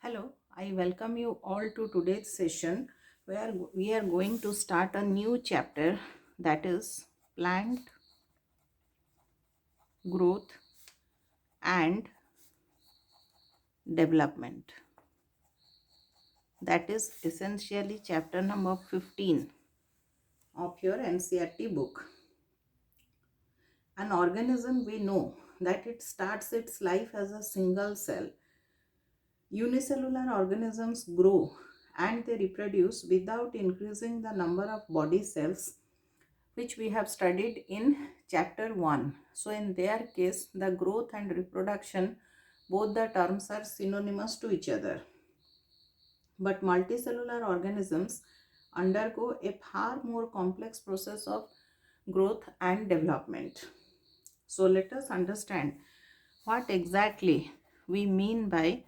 Hello, I welcome you all to today's session where we are going to start a new chapter, that is plant growth and development. That is essentially chapter number 15 of your NCERT book. An organism, we know that it starts its life as a single cell. Unicellular organisms grow and they reproduce without increasing the number of body cells, which we have studied in chapter 1. So in their case, the growth and reproduction, both the terms are synonymous to each other. But multicellular organisms undergo a far more complex process of growth and development. So let us understand what exactly we mean by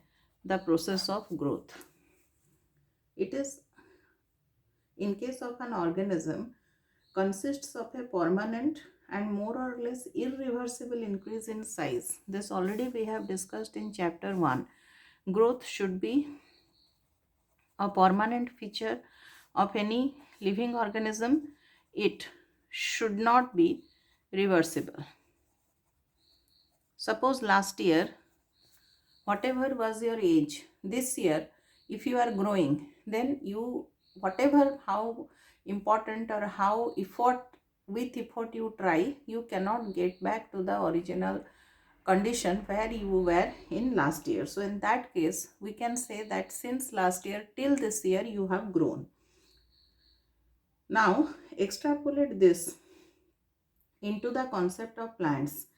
the process of growth. It is, in case of an organism, consists of a permanent and more or less irreversible increase in size. This already we have discussed in chapter 1. Growth should be a permanent feature of any living organism. It should not be reversible. Suppose last year, whatever was your age, this year, if you are growing, then you, whatever, how important or how with effort you try, you cannot get back to the original condition where you were in last year. So in that case, we can say that since last year till this year, you have grown. Now, extrapolate this into the concept of plants.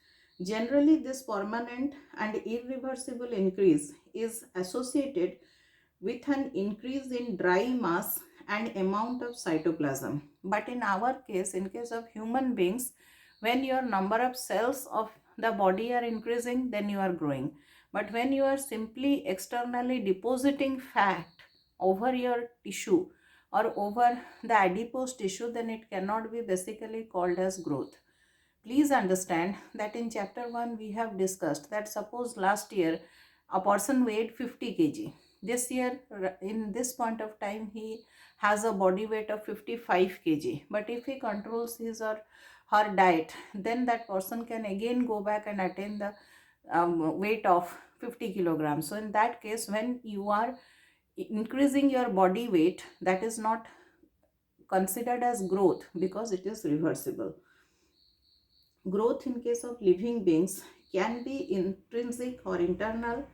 Generally, this permanent and irreversible increase is associated with an increase in dry mass and amount of cytoplasm. But in our case, in case of human beings, when your number of cells of the body are increasing, then you are growing. But when you are simply externally depositing fat over your tissue or over the adipose tissue, then it cannot be basically called as growth. Please understand that in chapter 1 we have discussed that suppose last year a person weighed 50 kg. This year, in this point of time, he has a body weight of 55 kg. But if he controls his or her diet, then that person can again go back and attain the weight of 50 kilograms. So in that case, when you are increasing your body weight, that is not considered as growth because it is reversible. Growth in case of living beings can be intrinsic or internal,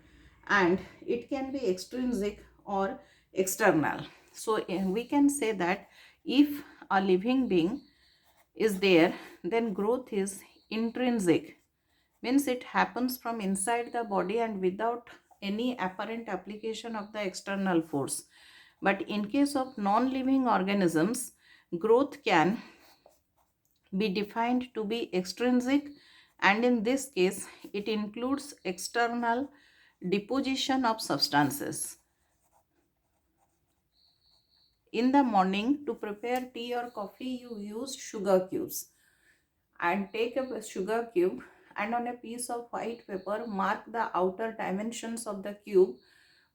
and it can be extrinsic or external. So we can say that if a living being is there, then growth is intrinsic, means it happens from inside the body and without any apparent application of the external force. But in case of non-living organisms, growth can be defined to be extrinsic, and in this case it includes external deposition of substances. In the morning, to prepare tea or coffee, you use sugar cubes, and take a sugar cube and on a piece of white paper mark the outer dimensions of the cube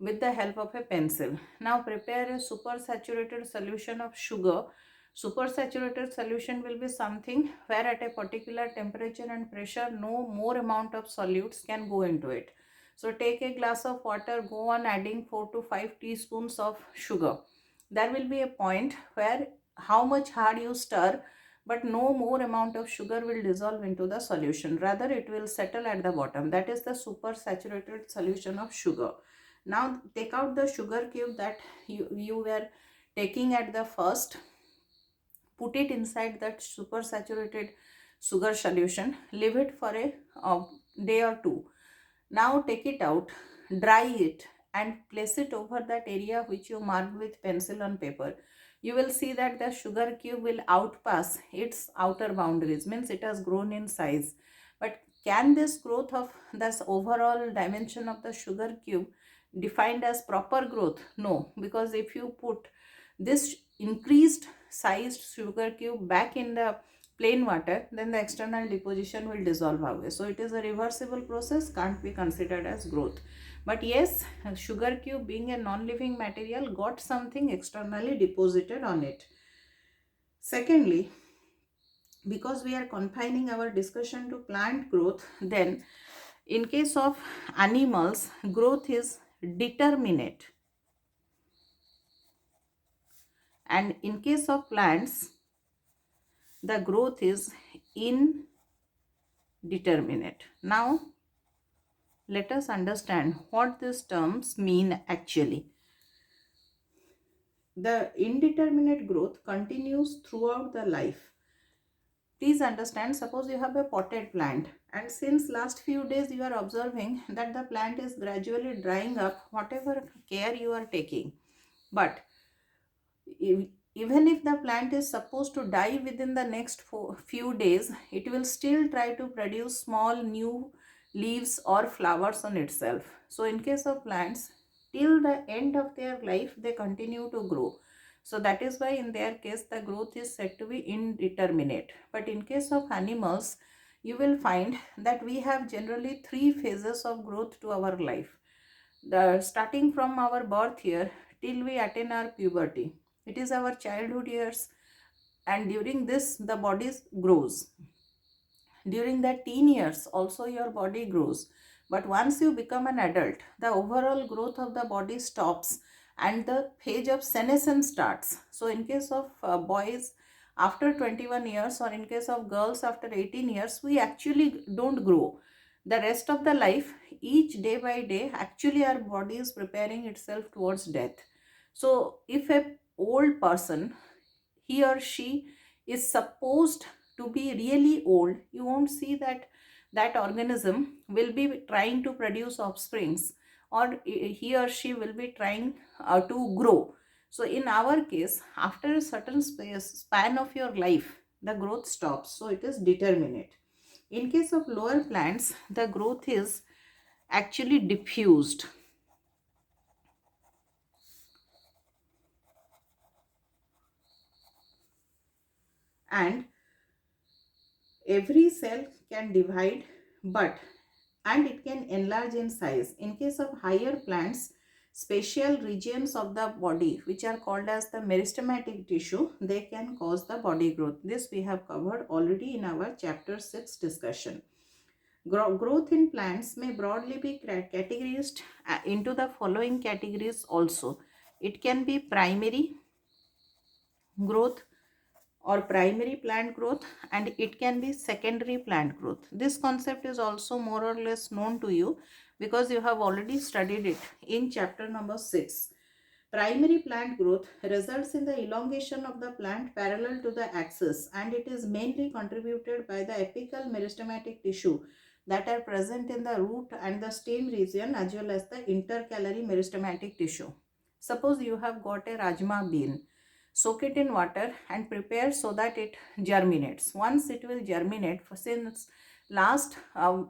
with the help of a pencil. Now prepare a supersaturated solution of sugar. Supersaturated solution will be something where at a particular temperature and pressure no more amount of solutes can go into it. So take a glass of water, go on adding 4 to 5 teaspoons of sugar. There will be a point where how much hard you stir, but no more amount of sugar will dissolve into the solution. Rather, it will settle at the bottom. That is the supersaturated solution of sugar. Now take out the sugar cube that you were taking at the first, put it inside that supersaturated sugar solution, leave it for a day or two. Now take it out, dry it and place it over that area which you marked with pencil on paper. You will see that the sugar cube will outpass its outer boundaries, means it has grown in size. But can this growth of this overall dimension of the sugar cube defined as proper growth? No, because if you put this increased sized sugar cube back in the plain water, then the external deposition will dissolve away. So it is a reversible process, can't be considered as growth. But yes, sugar cube being a non-living material got something externally deposited on it. Secondly, because we are confining our discussion to plant growth, then in case of animals, growth is determinate, and in case of plants, the growth is indeterminate. Now let us understand what these terms mean actually. The indeterminate growth continues throughout the life. Please understand, suppose you have a potted plant, and since last few days you are observing that the plant is gradually drying up whatever care you are taking. But even if the plant is supposed to die within the next few days, it will still try to produce small new leaves or flowers on itself. So in case of plants, till the end of their life they continue to grow. So that is why in their case the growth is said to be indeterminate. But in case of animals, you will find that we have generally three phases of growth to our life. The starting from our birth year till we attain our puberty, it is our childhood years, and during this the body grows. During the teen years also your body grows, but once you become an adult, the overall growth of the body stops and the phase of senescence starts. So in case of boys after 21 years, or in case of girls after 18 years, we actually don't grow. The rest of the life, each day by day, actually our body is preparing itself towards death. So if a old person, he or she is supposed to be really old, you won't see that that organism will be trying to produce offsprings, or he or she will be trying to grow. So in our case, after a certain span of your life, the growth stops. So it is determinate. In case of lower plants, the growth is actually diffused. And every cell can divide, but and it can enlarge in size. In case of higher plants, special regions of the body which are called as the meristematic tissue, they can cause the body growth. This we have covered already in our chapter 6 discussion. Growth in plants may broadly be categorized into the following categories also. It can be primary growth or primary plant growth, and it can be secondary plant growth. This concept is also more or less known to you because you have already studied it in chapter number 6. Primary plant growth results in the elongation of the plant parallel to the axis, and it is mainly contributed by the apical meristematic tissue that are present in the root and the stem region, as well as the intercalary meristematic tissue. Suppose you have got a rajma bean. Soak it in water and prepare so that it germinates. Once it will germinate, since last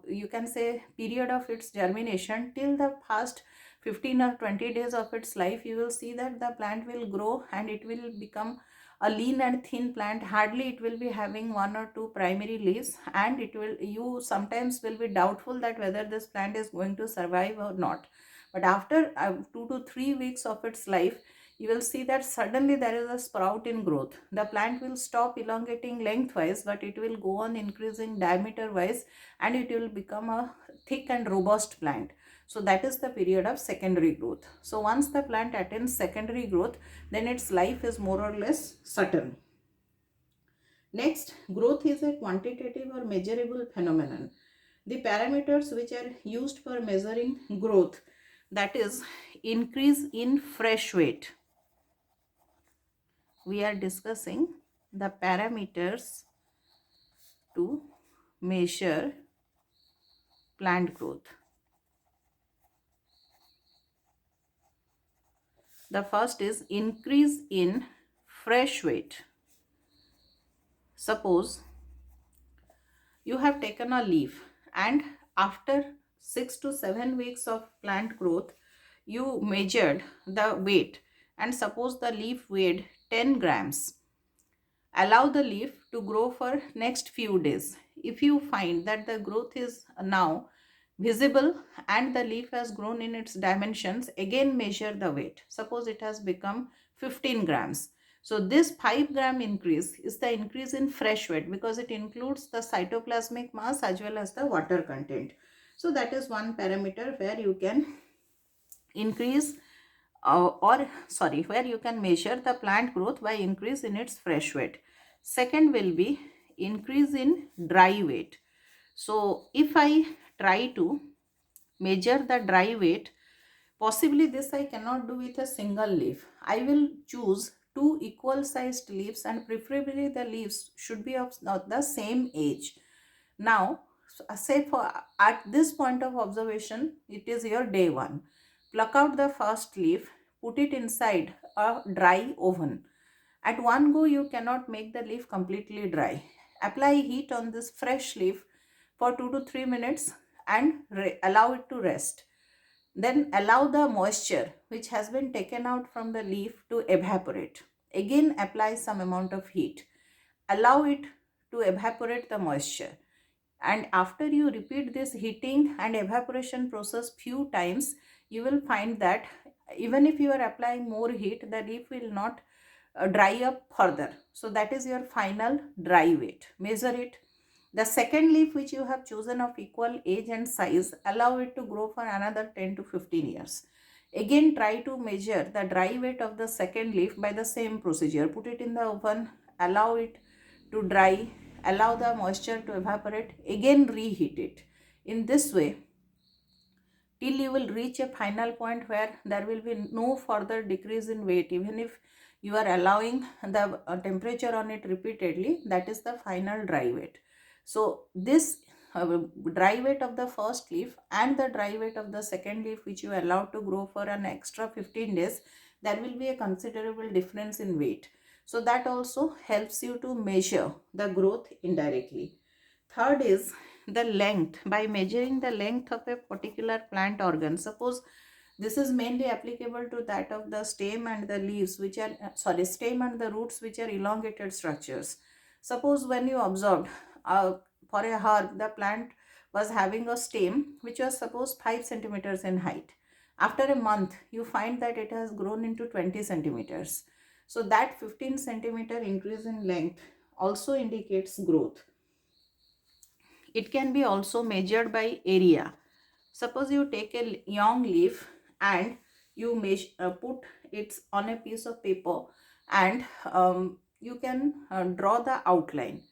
you can say period of its germination till the first 15 or 20 days of its life, you will see that the plant will grow and it will become a lean and thin plant. Hardly it will be having one or two primary leaves, and it will, you sometimes will be doubtful that whether this plant is going to survive or not. But after 2 to 3 weeks of its life, you will see that suddenly there is a sprout in growth. The plant will stop elongating lengthwise, but it will go on increasing diameter wise, and it will become a thick and robust plant. So that is the period of secondary growth. So once the plant attains secondary growth, then its life is more or less certain. Next, growth is a quantitative or measurable phenomenon. The parameters which are used for measuring growth, that is increase in fresh weight. We are discussing the parameters to measure plant growth. The first is increase in fresh weight. Suppose you have taken a leaf, and after 6 to 7 weeks of plant growth, you measured the weight, and suppose the leaf weighed 10 grams. Allow the leaf to grow for next few days. If you find that the growth is now visible and the leaf has grown in its dimensions, again measure the weight. Suppose it has become 15 grams. So this 5 gram increase is the increase in fresh weight because it includes the cytoplasmic mass as well as the water content. So that is one parameter where you can increase where you can measure the plant growth by increase in its fresh weight. Second will be increase in dry weight. So if I try to measure the dry weight, possibly this I cannot do with a single leaf. I will choose two equal sized leaves and preferably the leaves should be of not the same age. Now, say for at this point of observation, it is your day 1. Pluck out the first leaf, put it inside a dry oven. At one go, you cannot make the leaf completely dry. Apply heat on this fresh leaf for 2 to 3 minutes and allow it to rest. Then allow the moisture which has been taken out from the leaf to evaporate. Again apply some amount of heat. Allow it to evaporate the moisture. And after you repeat this heating and evaporation process few times, you will find that even if you are applying more heat, the leaf will not dry up further. So that is your final dry weight. Measure it. The second leaf which you have chosen of equal age and size, allow it to grow for another 10 to 15 years. Again try to measure the dry weight of the second leaf by the same procedure. Put it in the oven, allow it to dry, allow the moisture to evaporate, again reheat it. In this way, till you will reach a final point where there will be no further decrease in weight, even if you are allowing the temperature on it repeatedly, that is the final dry weight. So this dry weight of the first leaf and the dry weight of the second leaf which you allowed to grow for an extra 15 days, there will be a considerable difference in weight. So that also helps you to measure the growth indirectly. Third is the length. By measuring the length of a particular plant organ, suppose this is mainly applicable to that of the stem and the leaves which are stem and the roots which are elongated structures. Suppose when you observed for a herb, the plant was having a stem which was suppose 5 centimeters in height. After a month, you find that it has grown into 20 centimeters. So that 15 centimeter increase in length also indicates growth. It can be also measured by area. Suppose you take a young leaf and you put it on a piece of paper and you can draw the outline.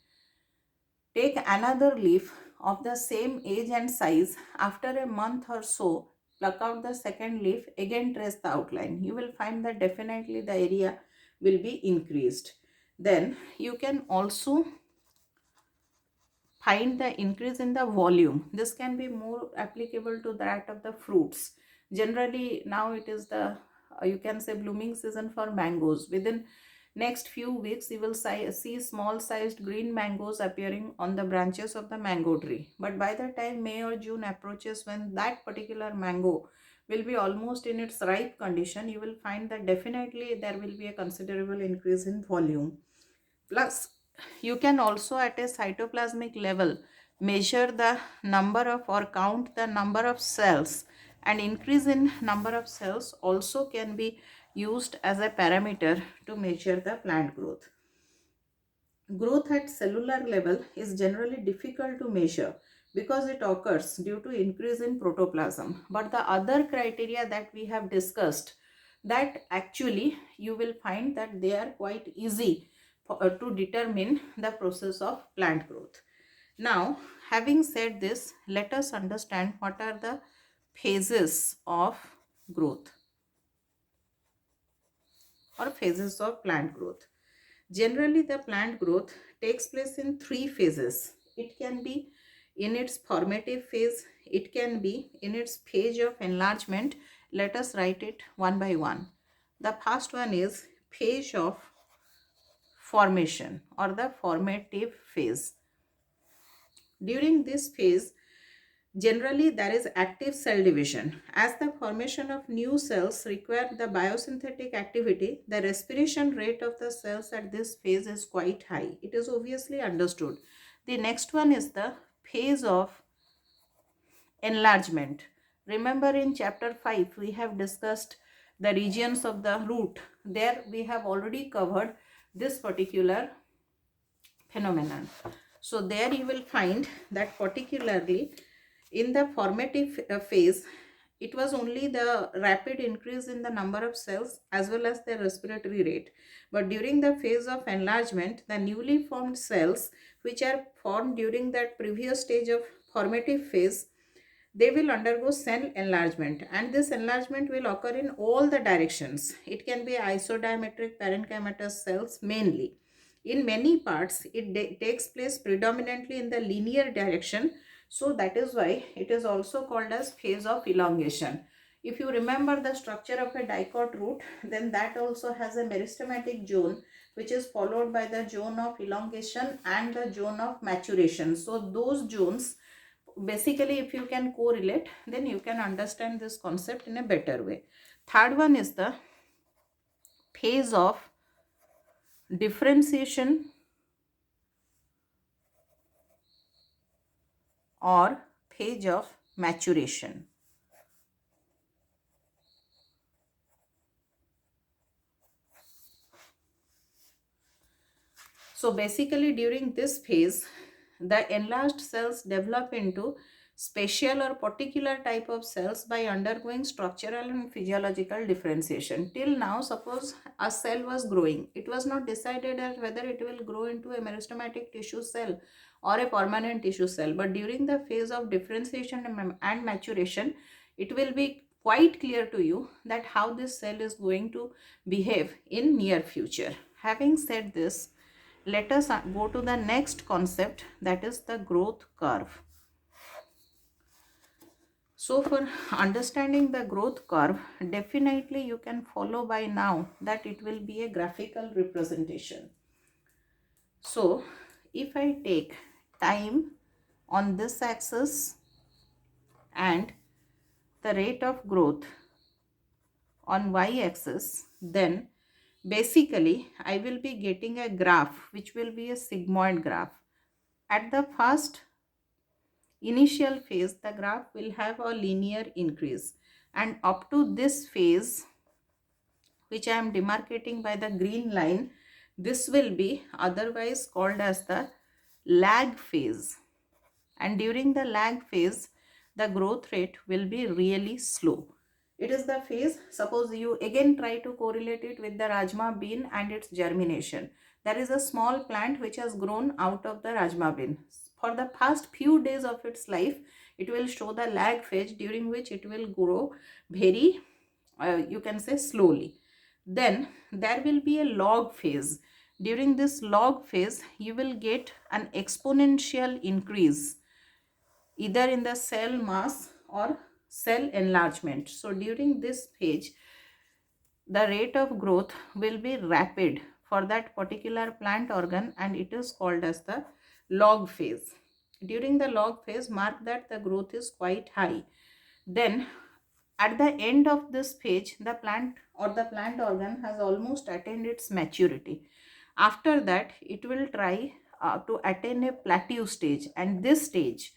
Take another leaf of the same age and size. After a month or so, pluck out the second leaf, again trace the outline. You will find that definitely the area will be increased. Then you can also find the increase in the volume. This can be more applicable to that of the fruits. Generally now it is the you can say blooming season for mangoes. Within next few weeks you will see small sized green mangoes appearing on the branches of the mango tree. But by the time May or June approaches, when that particular mango will be almost in its ripe condition, you will find that definitely there will be a considerable increase in volume. Plus, you can also at a cytoplasmic level measure the number of or count the number of cells, and increase in number of cells also can be used as a parameter to measure the plant growth. Growth at cellular level is generally difficult to measure because it occurs due to increase in protoplasm. But the other criteria that we have discussed, that actually you will find that they are quite easy to determine the process of plant growth. Now, having said this, let us understand what are the phases of growth or phases of plant growth. Generally, the plant growth takes place in 3 phases. It can be in its formative phase, it can be in its phase of enlargement. Let us write it one by one. The first one is phase of formation or the formative phase. During this phase, generally there is active cell division. As the formation of new cells require the biosynthetic activity, the respiration rate of the cells at this phase is quite high. It is obviously understood. The next one is the phase of Enlargement. Remember in chapter 5 we have discussed the regions of the root. There we have already covered this particular phenomenon. So there you will find that particularly in the formative phase, it was only the rapid increase in the number of cells as well as their respiratory rate. But during the phase of enlargement, the newly formed cells which are formed during that previous stage of formative phase, they will undergo cell enlargement, and this enlargement will occur in all the directions. It can be isodiametric parenchymatous cells mainly. In many parts, it takes place predominantly in the linear direction. So that is why it is also called as phase of elongation. If you remember the structure of a dicot root, then that also has a meristematic zone which is followed by the zone of elongation and the zone of maturation. So those zones, basically if you can correlate, then you can understand this concept in a better way. Third one is the phase of differentiation or phase of maturation. So basically during this phase, the enlarged cells develop into special or particular type of cells by undergoing structural and physiological differentiation. Till now, suppose a cell was growing. It was not decided as whether it will grow into a meristematic tissue cell or a permanent tissue cell. But during the phase of differentiation and maturation, it will be quite clear to you that how this cell is going to behave in near future. Having said this, let us go to the next concept, that is the growth curve. So for understanding the growth curve, definitely you can follow by now that it will be a graphical representation. So if I take time on this axis and the rate of growth on y-axis, then basically I will be getting a graph which will be a sigmoid graph. At the first initial phase, the graph will have a linear increase, and up to this phase, which I am demarcating by the green line, this will be otherwise called as the lag phase. And during the lag phase, the growth rate will be really slow. It is the phase, suppose you again try to correlate it with the Rajma bean and its germination. There is a small plant which has grown out of the Rajma bean. For the past few days of its life, it will show the lag phase, during which it will grow very, you can say, slowly. Then there will be a log phase. During this log phase, you will get an exponential increase either in the cell mass or cell enlargement. So during this phase, the rate of growth will be rapid for that particular plant organ, and it is called as the log phase. During the log phase, mark that the growth is quite high. Then at the end of this phase, the plant or the plant organ has almost attained its maturity. After that, it will try to attain a plateau stage, and this stage,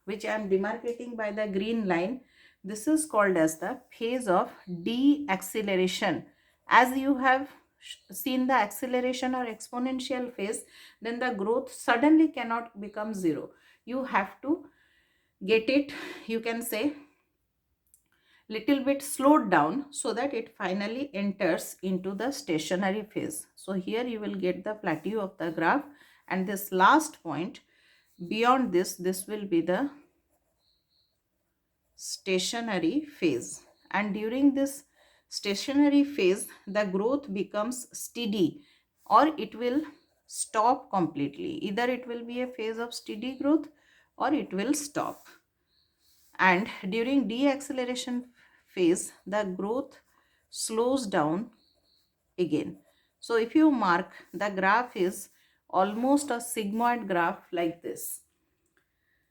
which I am demarcating by the green line, this is called as the phase of deceleration. As you have seen the acceleration or exponential phase, then the growth suddenly cannot become zero. You have to get it, you can say, little bit slowed down so that it finally enters into the stationary phase. So here you will get the plateau of the graph, and this last point, beyond this will be the stationary phase. And during this stationary phase, the growth becomes steady or it will stop completely. Either it will be a phase of steady growth or it will stop. And during deceleration phase, the growth slows down again. So if you mark, the graph is almost a sigmoid graph like this.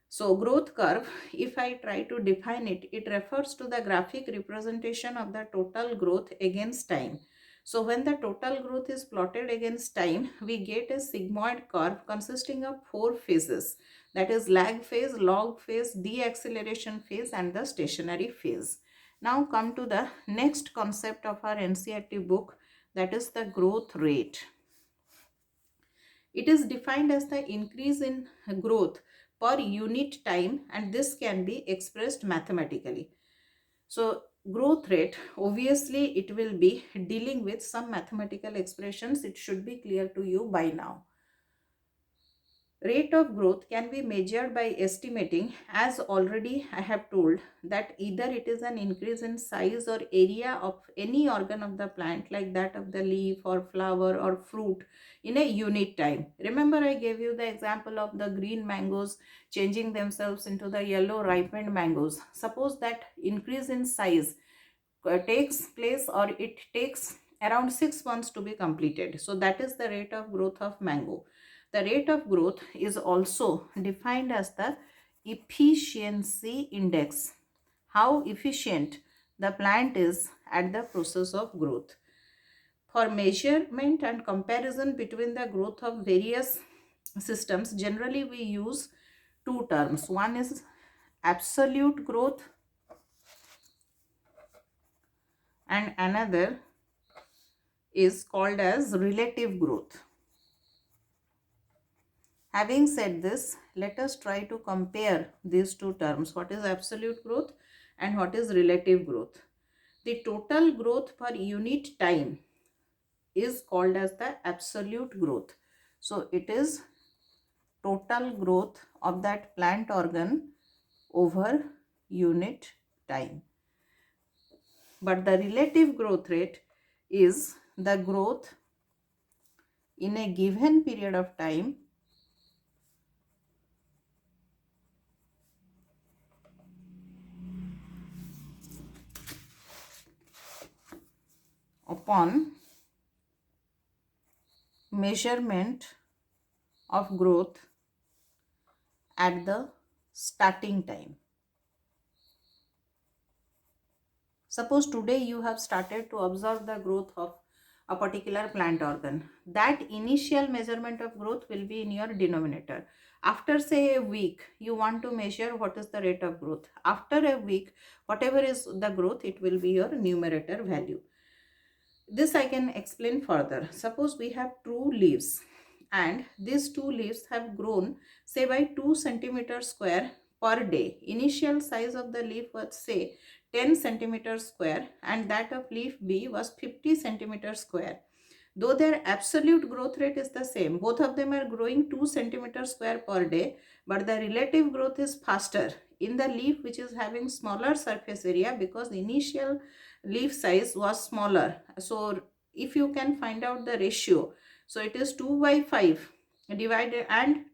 So growth curve, if I try to define it, it refers to the graphic representation of the total growth against time. So when the total growth is plotted against time, we get a sigmoid curve consisting of 4 phases. that is lag phase, log phase, deceleration phase, and the stationary phase. Now come to the next concept of our NCERT book, that is the growth rate. It is defined as the increase in growth per unit time, and this can be expressed mathematically. So growth rate, obviously it will be dealing with some mathematical expressions. It should be clear to you by now. Rate of growth can be measured by estimating, as already I have told, that either it is an increase in size or area of any organ of the plant, like that of the leaf or flower or fruit, in a unit time. Remember, I gave you the example of the green mangoes changing themselves into the yellow ripened mangoes. Suppose that increase in size takes place, or it takes around 6 months to be completed. So that is the rate of growth of mango. The rate of growth is also defined as the efficiency index, how efficient the plant is at the process of growth. For measurement and comparison between the growth of various systems, generally we use two terms. One is absolute growth and another is called as relative growth. Having said this, let us try to compare these two terms. What is absolute growth and what is relative growth? The total growth per unit time is called as the absolute growth. So it is total growth of that plant organ over unit time. But the relative growth rate is the growth in a given period of time upon measurement of growth at the starting time. Suppose today you have started to observe the growth of a particular plant organ. That initial measurement of growth will be in your denominator. After say a week, you want to measure what is the rate of growth. After a week, whatever is the growth, it will be your numerator value. This I can explain further. Suppose we have two leaves and these two leaves have grown say by 2 centimeters square per day. Initial size of the leaf was say 10 centimeters square and that of leaf B was 50 centimeters square. Though their absolute growth rate is the same, both of them are growing 2 centimeters square per day, but the relative growth is faster in the leaf which is having smaller surface area because the initial leaf size was smaller. So if you can find out the ratio, so it is 2 by 5 divided and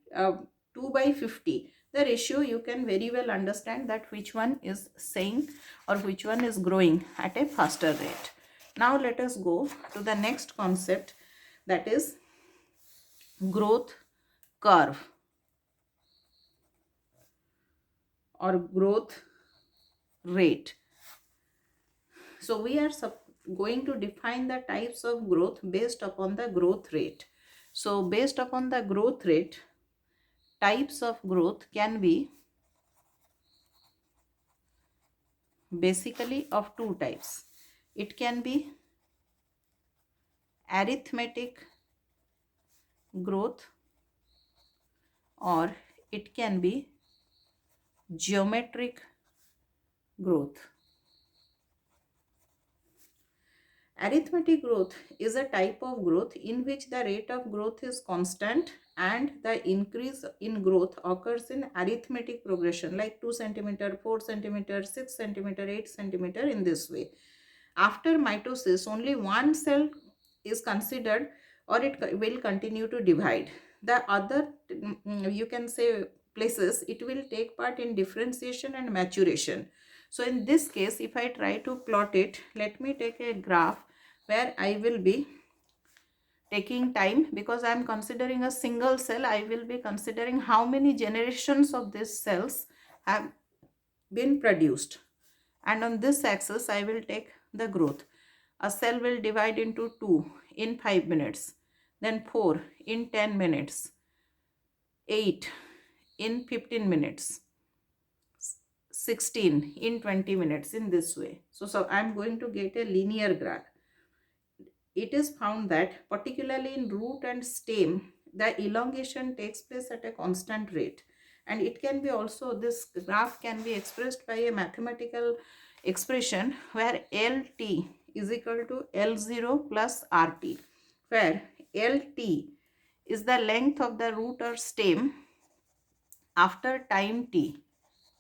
2 by 50. The ratio you can very well understand that which one is saying or which one is growing at a faster rate. Now let us go to the next concept, that is growth curve or growth rate. So we are going to define the types of growth based upon the growth rate. So based upon the growth rate, types of growth can be basically of two types. It can be arithmetic growth or it can be geometric growth. Arithmetic growth is a type of growth in which the rate of growth is constant and the increase in growth occurs in arithmetic progression like 2 centimeter, 4 centimeter, 6 centimeter, 8 centimeter, in this way. After mitosis, only one cell is considered or it will continue to divide. The other, you can say, places, it will take part in differentiation and maturation. So in this case, if I try to plot it, let me take a graph where I will be taking time because I am considering a single cell. I will be considering how many generations of these cells have been produced. And on this axis, I will take the growth. A cell will divide into 2 in 5 minutes, then 4 in 10 minutes, 8 in 15 minutes, 16 in 20 minutes, in this way. So I'm going to get a linear graph. It is found that particularly in root and stem, the elongation takes place at a constant rate. And it can be also, this graph can be expressed by a mathematical expression where LT is equal to L0 plus RT, where LT is the length of the root or stem after time t,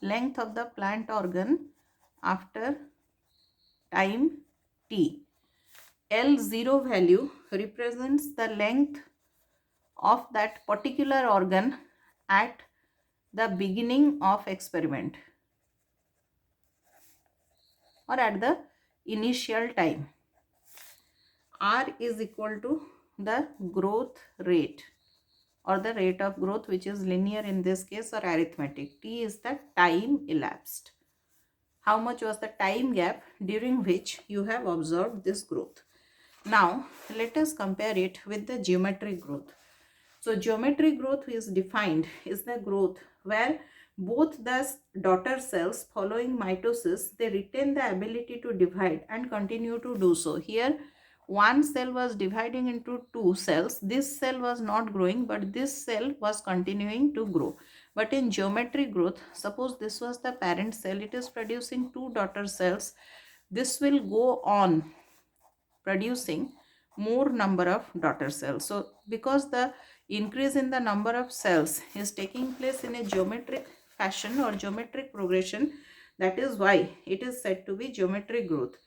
length of the plant organ after time t. L0 value represents the length of that particular organ at the beginning of experiment or at the initial time. R is equal to the growth rate or the rate of growth, which is linear in this case, or arithmetic. T is the time elapsed. How much was the time gap during which you have observed this growth? Now, let us compare it with the geometric growth. So, geometric growth is defined is the growth where both the daughter cells following mitosis, they retain the ability to divide and continue to do so. Here, one cell was dividing into two cells. This cell was not growing, but this cell was continuing to grow. But in geometric growth, suppose this was the parent cell, it is producing two daughter cells. This will go on producing more number of daughter cells. So because the increase in the number of cells is taking place in a geometric fashion or geometric progression, that is why it is said to be geometric growth.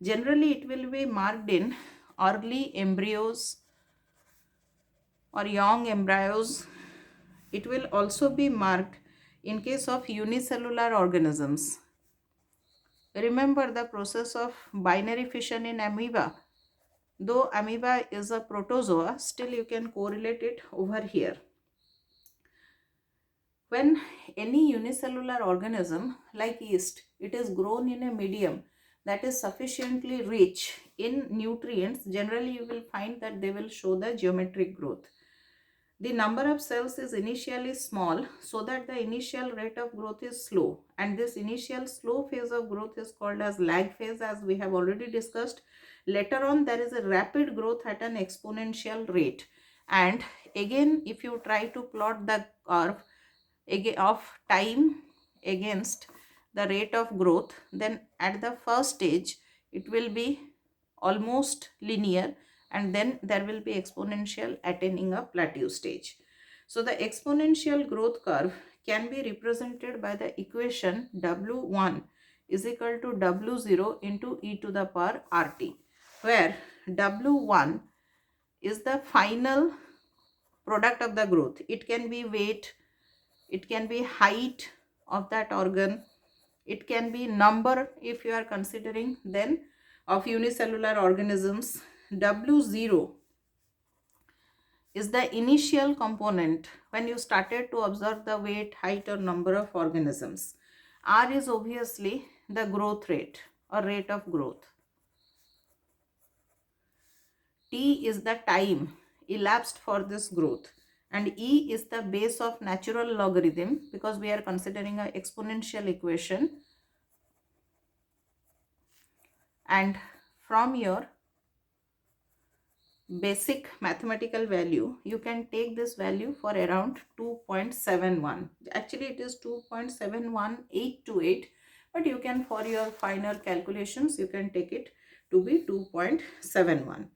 Generally, it will be marked in early embryos or young embryos. It will also be marked in case of unicellular organisms. Remember the process of binary fission in amoeba. Though amoeba is a protozoa, still you can correlate it over here. When any unicellular organism like yeast, it is grown in a medium that is sufficiently rich in nutrients, generally you will find that they will show the geometric growth. The number of cells is initially small so that the initial rate of growth is slow, and this initial slow phase of growth is called as lag phase, as we have already discussed. Later on, there is a rapid growth at an exponential rate, and again if you try to plot the curve of time against the rate of growth, then at the first stage it will be almost linear, and then there will be exponential attaining a plateau stage. So the exponential growth curve can be represented by the equation W1 is equal to W0 into e to the power RT, where W1 is the final product of the growth. It can be weight, it can be height of that organ, it can be number if you are considering then of unicellular organisms. W0 is the initial component when you started to observe the weight, height or number of organisms. R is obviously the growth rate or rate of growth. T is the time elapsed for this growth, and E is the base of natural logarithm because we are considering an exponential equation. And from your basic mathematical value, you can take this value for around 2.71. Actually, it is 2.71828, but you can, for your final calculations, you can take it to be 2.71.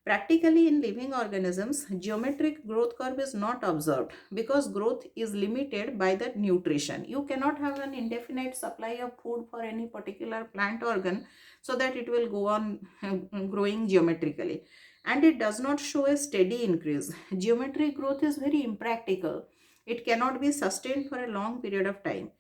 Practically in living organisms, geometric growth curve is not observed because growth is limited by the nutrition. You cannot have an indefinite supply of food for any particular plant organ so that it will go on growing geometrically. And it does not show a steady increase. Geometric growth is very impractical. It cannot be sustained for a long period of time.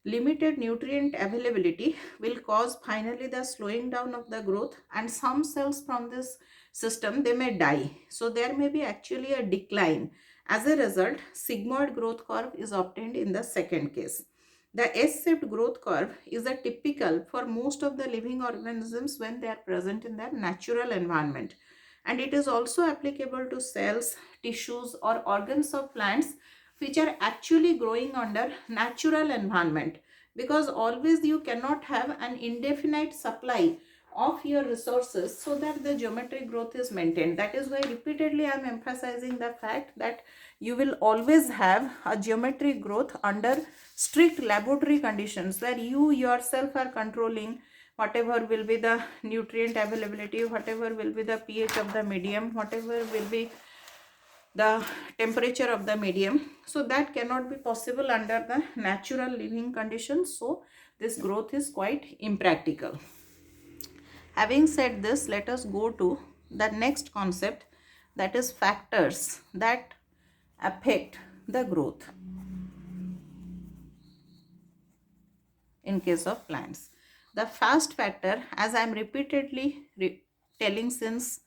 Limited nutrient availability will cause finally the slowing down of the growth, and some cells from this system, they may die. So there may be actually a decline. As a result, sigmoid growth curve is obtained in the second case. The S-shaped growth curve is a typical for most of the living organisms when they are present in their natural environment. And it is also applicable to cells, tissues or organs of plants which are actually growing under natural environment, because always you cannot have an indefinite supply of your resources so that the geometric growth is maintained. That is why repeatedly I am emphasizing the fact that you will always have a geometric growth under strict laboratory conditions, where you yourself are controlling whatever will be the nutrient availability, whatever will be the pH of the medium, whatever will be the temperature of the medium. So that cannot be possible under the natural living conditions. So this growth is quite impractical. Having said this, let us go to the next concept, that is factors that affect the growth in case of plants. The first factor, as I am repeatedly telling since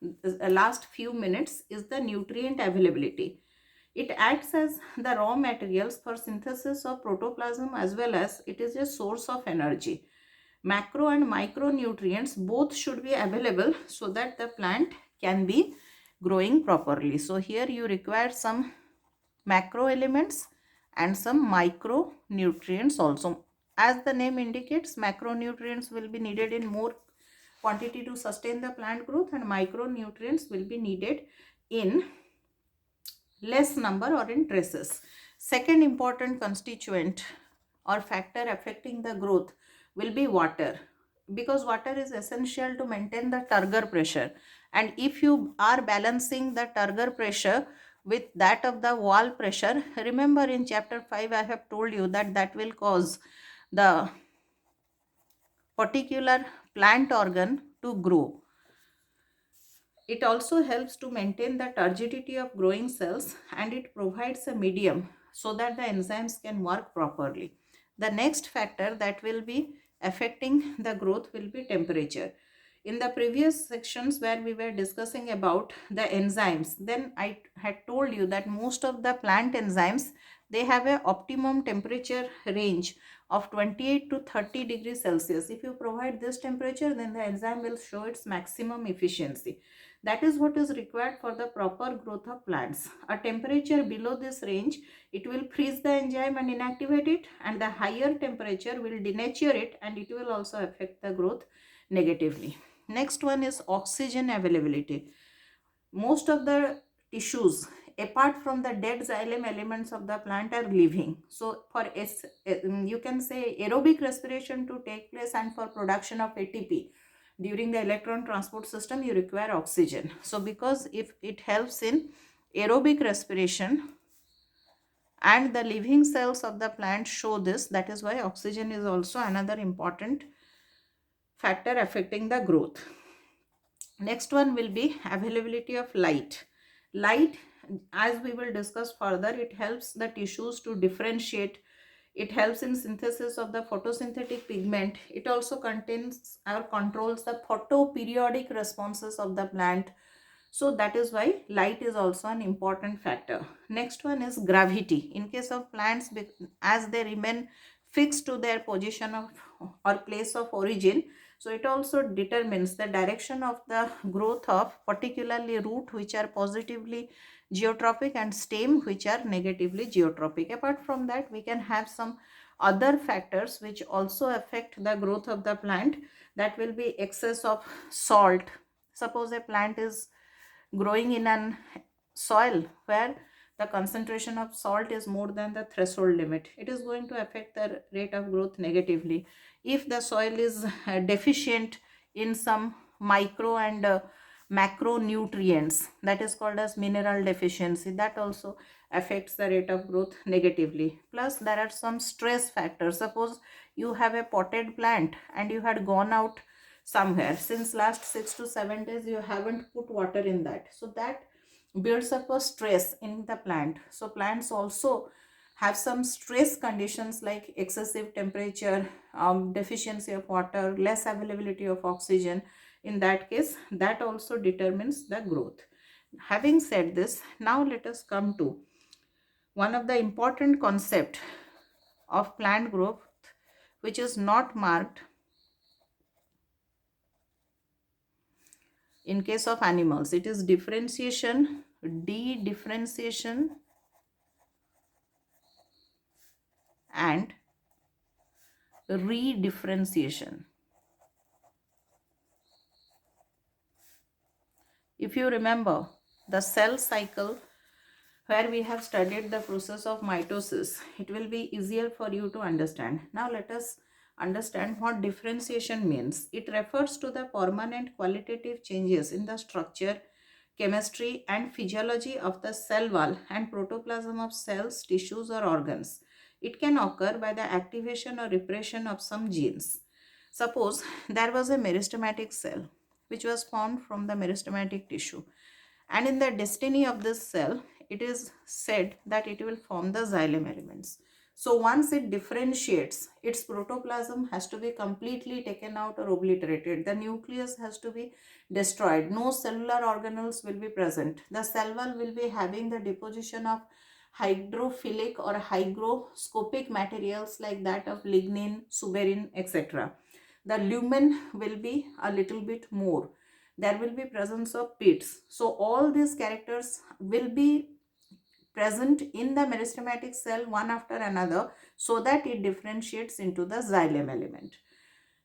the last few minutes, is the nutrient availability. It acts as the raw materials for synthesis of protoplasm, as well as it is a source of energy. Macro and micronutrients both should be available so that the plant can be growing properly. So here you require some macro elements and some micronutrients also. As the name indicates, macronutrients will be needed in more quantity to sustain the plant growth, and micronutrients will be needed in less number or in traces. Second important constituent or factor affecting the growth will be water, because water is essential to maintain the turgor pressure, and if you are balancing the turgor pressure with that of the wall pressure, remember in chapter 5 I have told you that that will cause the particular plant organ to grow. It also helps to maintain the turgidity of growing cells, and it provides a medium so that the enzymes can work properly. The next factor that will be affecting the growth will be temperature. In the previous sections where we were discussing about the enzymes, then I had told you that most of the plant enzymes, they have a optimum temperature range of 28 to 30 degrees Celsius. If you provide this temperature, then the enzyme will show its maximum efficiency. That is what is required for the proper growth of plants. A temperature below this range, it will freeze the enzyme and inactivate it, and the higher temperature will denature it, and it will also affect the growth negatively. Next one is oxygen availability. Most of the tissues apart from the dead xylem elements of the plant are living. So for you can say aerobic respiration to take place and for production of ATP during the electron transport system, you require oxygen. So because if it helps in aerobic respiration and the living cells of the plant show this, that is why oxygen is also another important factor affecting the growth. Next one will be availability of light. Light, as we will discuss further, it helps the tissues to differentiate. It helps in synthesis of the photosynthetic pigment. It also contains or controls the photoperiodic responses of the plant. So that is why light is also an important factor. Next one is gravity. In case of plants, as they remain fixed to their position of or place of origin, so it also determines the direction of the growth of particularly root, which are positively geotropic, and stem, which are negatively geotropic. Apart from that, we can have some other factors which also affect the growth of the plant. That will be excess of salt. Suppose a plant is growing in an soil where the concentration of salt is more than the threshold limit, it is going to affect the rate of growth negatively. If the soil is deficient in some micro and macronutrients, that is called as mineral deficiency, that also affects the rate of growth negatively. Plus there are some stress factors. Suppose you have a potted plant and you had gone out somewhere, since last 6 to 7 days you haven't put water in that, so that builds up a stress in the plant. So plants also have some stress conditions like excessive temperature, deficiency of water, less availability of oxygen. In that case, that also determines the growth. Having said this, now let us come to one of the important concept of plant growth which is not marked in case of animals. It is differentiation, de-differentiation and redifferentiation. If you remember the cell cycle where we have studied the process of mitosis, it will be easier for you to understand. Now let us understand what differentiation means. It refers to the permanent qualitative changes in the structure, chemistry and physiology of the cell wall and protoplasm of cells, tissues or organs. It can occur by the activation or repression of some genes. Suppose there was a meristematic cell which was formed from the meristematic tissue, and in the destiny of this cell it is said that it will form the xylem elements. So once it differentiates, its protoplasm has to be completely taken out or obliterated. The nucleus has to be destroyed. No cellular organelles will be present. The cell wall will be having the deposition of hydrophilic or hygroscopic materials like that of lignin, suberin, etc. The lumen will be a little bit more. There will be presence of pits. So all these characters will be present in the meristematic cell one after another, so that it differentiates into the xylem element.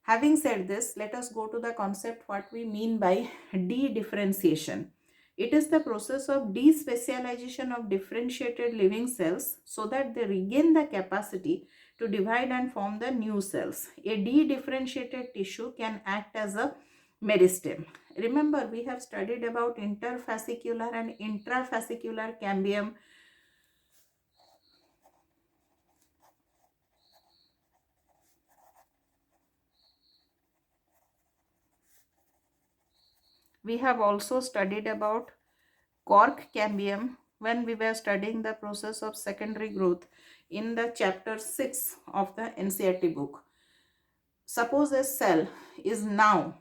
Having said this, let us go to the concept what we mean by de-differentiation. It is the process of despecialization of differentiated living cells so that they regain the capacity to divide and form the new cells. A de-differentiated tissue can act as a meristem. Remember, we have studied about interfascicular and intrafascicular cambium. We have also studied about cork cambium when we were studying the process of secondary growth in the chapter 6 of the NCERT book. Suppose a cell is now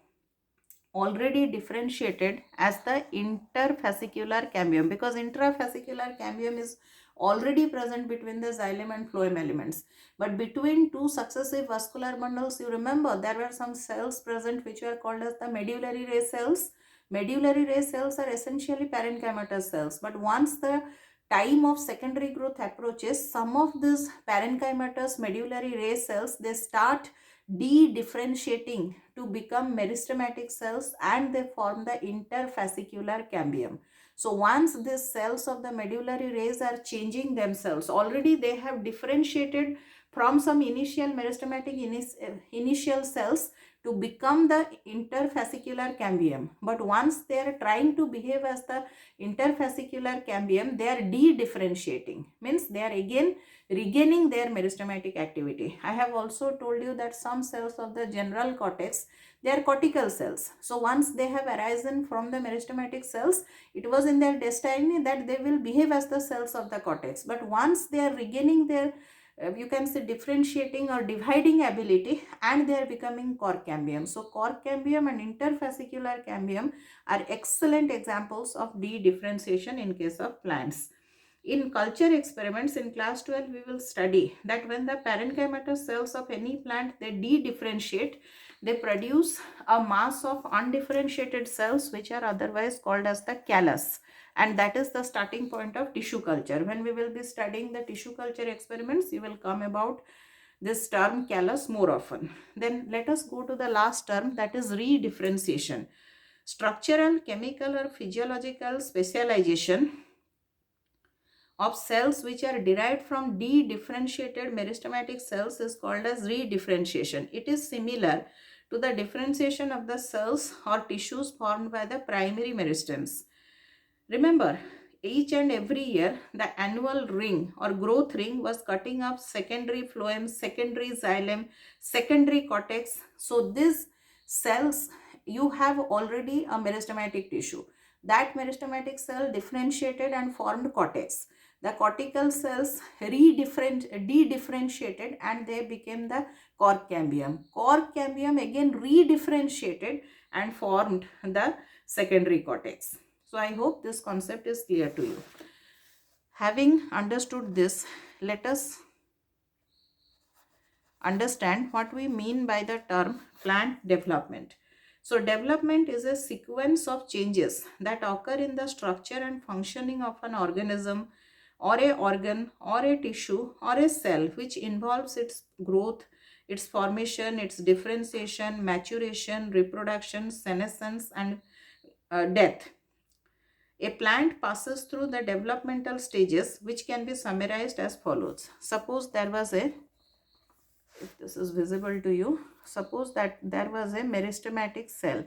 already differentiated as the interfascicular cambium, because intrafascicular cambium is already present between the xylem and phloem elements, but between two successive vascular bundles, you remember there were some cells present which were called as the medullary ray cells. Medullary ray cells are essentially parenchymatous cells, but once the time of secondary growth approaches, some of these parenchymatous medullary ray cells, they start de-differentiating to become meristematic cells and they form the interfascicular cambium. So once these cells of the medullary rays are changing themselves, already they have differentiated from some initial meristematic initial cells to become the interfascicular cambium. But once they are trying to behave as the interfascicular cambium, they are de-differentiating, means they are again regaining their meristematic activity. I have also told you that some cells of the general cortex, they are cortical cells. So once they have arisen from the meristematic cells, it was in their destiny that they will behave as the cells of the cortex. But once they are regaining their you can say differentiating or dividing ability, and they are becoming cork cambium. So cork cambium and interfascicular cambium are excellent examples of de-differentiation in case of plants. In culture experiments in class 12, we will study that when the parenchymatous cells of any plant, they de-differentiate, they produce a mass of undifferentiated cells which are otherwise called as the callus, and that is the starting point of tissue culture. When we will be studying the tissue culture experiments, you will come about this term callus more often. Then let us go to the last term, that is redifferentiation. Structural, chemical or physiological specialization of cells which are derived from de-differentiated meristematic cells is called as redifferentiation. It is similar to the differentiation of the cells or tissues formed by the primary meristems. Remember, each and every year the annual ring or growth ring was cutting up secondary phloem, secondary xylem, secondary cortex. So these cells, you have already a meristematic tissue. That meristematic cell differentiated and formed cortex. The cortical cells de-differentiated and they became the cork cambium. Cork cambium again redifferentiated and formed the secondary cortex. So I hope this concept is clear to you. Having understood this, let us understand what we mean by the term plant development. So development is a sequence of changes that occur in the structure and functioning of an organism or a organ or a tissue or a cell which involves its growth, its formation, its differentiation, maturation, reproduction, senescence, and death. A plant passes through the developmental stages which can be summarized as follows. Suppose there was a, if this is visible to you, suppose that there was a meristematic cell.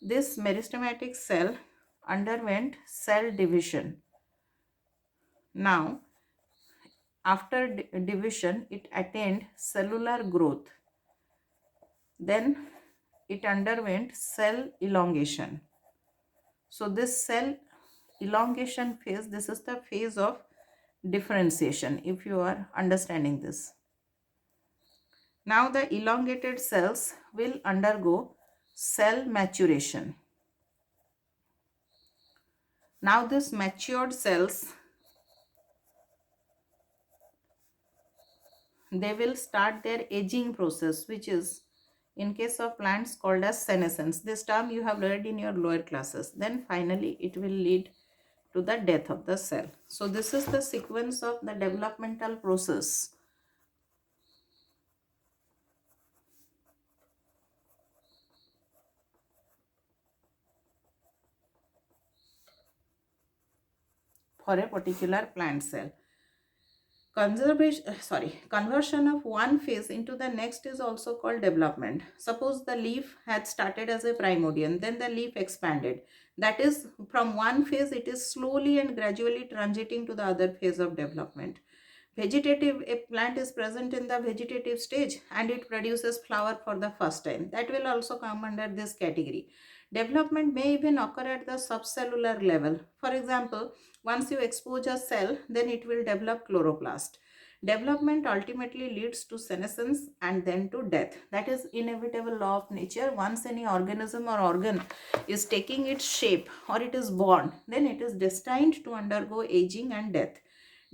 This meristematic cell underwent cell division. Now, after division, it attained cellular growth. Then it underwent cell elongation. So this cell elongation phase, this is the phase of differentiation, if you are understanding this. Now the elongated cells will undergo cell maturation. Now this matured cells, they will start their aging process, which is in case of plants called as senescence. This term you have learned in your lower classes. Then finally it will lead to the death of the cell. So this is the sequence of the developmental process. For a particular plant cell. Conversion of one phase into the next is also called development. Suppose the leaf had started as a primordial, then the leaf expanded. That is, from one phase it is slowly and gradually transiting to the other phase of development. Vegetative, a plant is present in the vegetative stage and it produces flower for the first time. That will also come under this category. Development may even occur at the subcellular level. For example, once you expose a cell, then it will develop chloroplast. Development ultimately leads to senescence and then to death. That is inevitable law of nature. Once any organism or organ is taking its shape or it is born, then it is destined to undergo aging and death.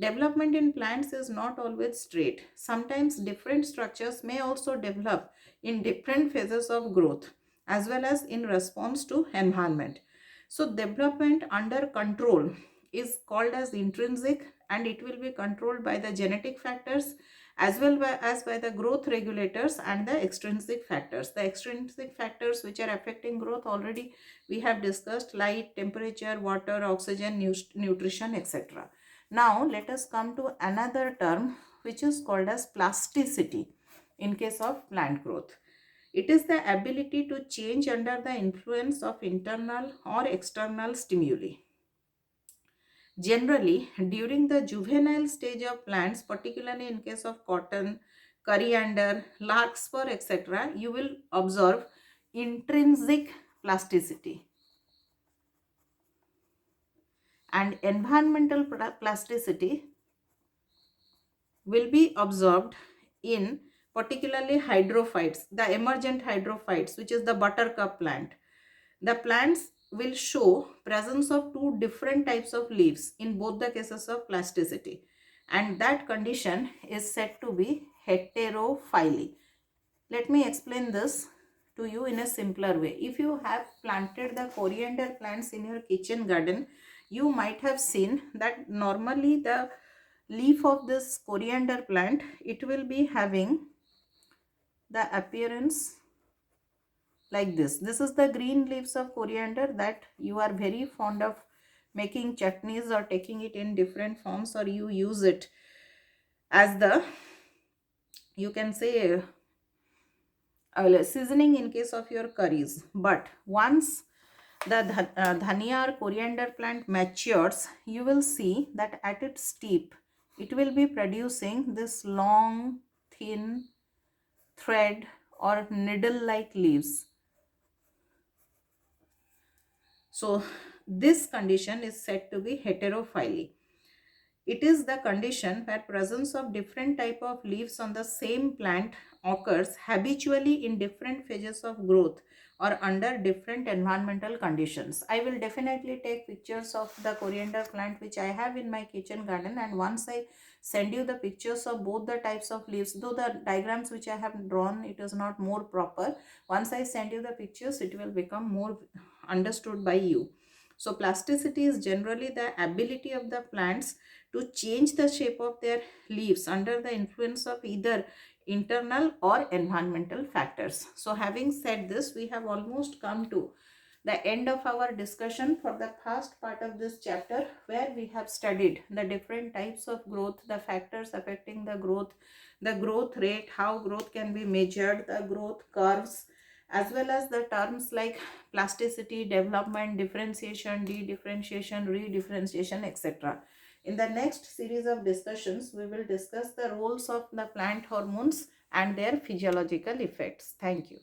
Development in plants is not always straight. Sometimes different structures may also develop in different phases of growth as well as in response to environment. So development under control is called as intrinsic, and it will be controlled by the genetic factors as well as by the growth regulators and the extrinsic factors. The extrinsic factors which are affecting growth already we have discussed: light, temperature, water, oxygen, nutrition, etc. Now let us come to another term which is called as plasticity in case of plant growth. It is the ability to change under the influence of internal or external stimuli. Generally, during the juvenile stage of plants, particularly in case of cotton, coriander, larkspur, etc., you will observe intrinsic plasticity. And environmental plasticity will be observed in particularly hydrophytes, the emergent hydrophytes, which is the buttercup plant. The plants will show presence of two different types of leaves in both the cases of plasticity, and that condition is said to be heterophyly. Let me explain this to you in a simpler way. If you have planted the coriander plants in your kitchen garden, you might have seen that normally the leaf of this coriander plant, it will be having the appearance like this. This is the green leaves of coriander that you are very fond of making chutneys or taking it in different forms, or you use it as the, you can say, seasoning in case of your curries. But once the dhania or coriander plant matures, you will see that at its tip it will be producing this long, thin thread or needle like leaves. So this condition is said to be heterophyly. It is the condition where presence of different type of leaves on the same plant occurs habitually in different phases of growth or under different environmental conditions. I will definitely take pictures of the coriander plant which I have in my kitchen garden, and once I send you the pictures of both the types of leaves, though the diagrams which I have drawn, it is not more proper. Once I send you the pictures, it will become more understood by you. So plasticity is generally the ability of the plants to change the shape of their leaves under the influence of either internal or environmental factors. So having said this, we have almost come to the end of our discussion for the first part of this chapter, where we have studied the different types of growth, the factors affecting the growth rate, how growth can be measured, the growth curves, as well as the terms like plasticity, development, differentiation, de-differentiation, redifferentiation, etc. In the next series of discussions, we will discuss the roles of the plant hormones and their physiological effects. Thank you.